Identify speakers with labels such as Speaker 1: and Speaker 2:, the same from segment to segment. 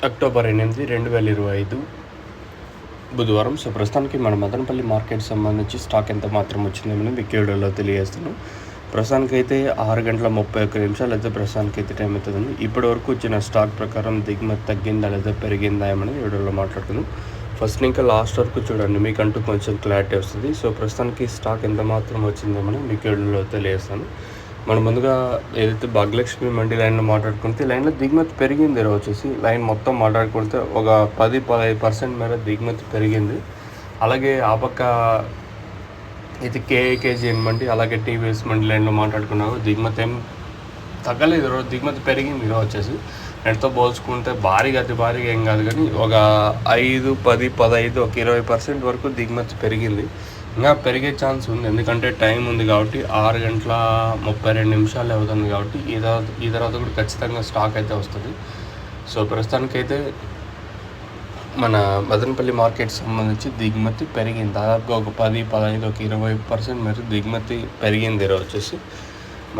Speaker 1: October 8, 2025 బుధవారం. So ప్రస్తుతానికి మన మదనపల్లి మార్కెట్ సంబంధించి స్టాక్ ఎంత మాత్రం వచ్చిందేమని మీకు వీడియోలో తెలియజేస్తాను. ప్రస్తుతానికైతే 6:31 అయితే ప్రస్తుతానికైతే టైం అవుతుందండి. ఇప్పటి వరకు వచ్చిన స్టాక్ ప్రకారం దిగుమతి తగ్గిందా లేదా పెరిగిందా ఏమని వీడియోలో మాట్లాడుకుందాం. ఫస్ట్ ఇంకా లాస్ట్ వరకు చూడండి, మీకంటూ కొంచెం క్లారిటీ వస్తుంది. సో ప్రస్తుతానికి స్టాక్ ఎంత మాత్రం వచ్చిందేమని మీకు వీడియోలో తెలియజేస్తాను. మనం ముందుగా ఏదైతే భాగ్యలక్ష్మి మండి లైన్లో మాట్లాడుకుంటే లైన్లో దిగుమతి పెరిగింది. వచ్చేసి లైన్ మొత్తం మాట్లాడుకుంటే ఒక 10-15% మేర దిగుమతి పెరిగింది. అలాగే ఆ పక్క ఇది కేజీఎన్ మండి, అలాగే టీవీఎస్ మండి లైన్లో మాట్లాడుకున్నాము, దిగుమతి ఏం తగ్గలేదు. ఈరోజు దిగుమతి పెరిగింది. ఈరోజు వచ్చేసి నెట్తో పోల్చుకుంటే అతి భారీగా ఏం కాదు, కానీ ఒక 5, 10, 15 ఒక 20% వరకు దిగుమతి పెరిగింది. ఇంకా పెరిగే ఛాన్స్ ఉంది, ఎందుకంటే టైం ఉంది కాబట్టి 6:32 అవుతుంది కాబట్టి ఈ తర్వాత కూడా ఖచ్చితంగా స్టాక్ అయితే వస్తుంది. సో ప్రస్తుతానికైతే మన మదనపల్లి మార్కెట్ సంబంధించి దిగుమతి పెరిగింది. దాదాపుగా ఒక 10, 15 ఒక 20% మేర దిగుమతి పెరిగింది. ఈరోజు వచ్చేసి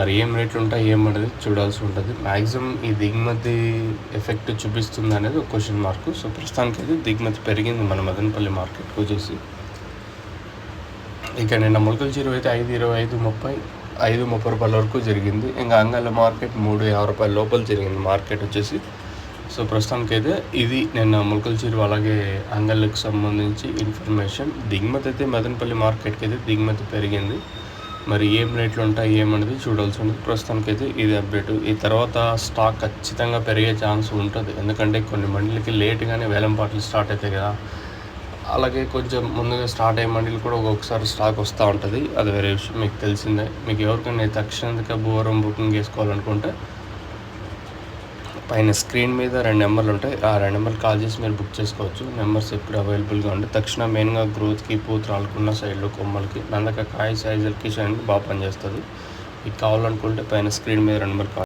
Speaker 1: మరి ఏం రేట్లు ఉంటాయి ఏమనేది చూడాల్సి ఉంటుంది. మ్యాక్సిమం ఈ దిగుమతి ఎఫెక్ట్ చూపిస్తుంది అనేది ఒక క్వశ్చన్ మార్క్. సో ప్రస్తుతానికైతే దిగుమతి పెరిగింది మన మదనపల్లి మార్కెట్కి వచ్చేసి. ఇక నిన్న మొలకల చీరు అయితే 5.25, 5.30 రూపాయల వరకు జరిగింది. ఇంకా అంగళ్ళ మార్కెట్ 3.50 రూపాయల లోపల జరిగింది మార్కెట్ వచ్చేసి. సో ప్రస్తుతానికైతే ఇది నిన్న మొలకల చీరు అలాగే అంగళ్ళకు సంబంధించి ఇన్ఫర్మేషన్. దిగుమతి అయితే మదనపల్లి మార్కెట్కి అయితే దిగుమతి పెరిగింది. మరి ఏం రేట్లు ఉంటాయి ఏమనేది చూడాల్సి ఉంటుంది. ప్రస్తుతానికైతే ఇది అప్డేట్. ఈ తర్వాత స్టాక్ ఖచ్చితంగా పెరిగే ఛాన్స్ ఉంటుంది, ఎందుకంటే కొన్ని మండలికి లేట్గానే వేలంపాట్లు స్టార్ట్ అవుతాయి కదా. అలాగే కొంచెం ముందుగా స్టార్ట్ అయ్యే మండీలు కూడా ఒక్కొక్కసారి స్టాక్ వస్తూ ఉంటుంది, అది వేరే విషయం, మీకు తెలిసిందే. మీకు ఎవరికైనా తక్షణంగా భూవరం బుకింగ్ చేసుకోవాలనుకుంటే పైన స్క్రీన్ మీద 2 నెంబర్లు ఉంటాయి. ఆ 2 నెంబర్లు కాల్ చేసి మీరు బుక్ చేసుకోవచ్చు. నెంబర్స్ ఎప్పుడు అవైలబుల్గా ఉంటాయి. తక్షణ మెయిన్గా గ్రోత్కి, పూతరాలకున్న సైడ్లో కొమ్మలకి, నందక కాయ సైజులకి షైన్కి బాగా పనిచేస్తుంది. మీకు కావాలనుకుంటే పైన స్క్రీన్ మీద 2 నెంబర్ కాల్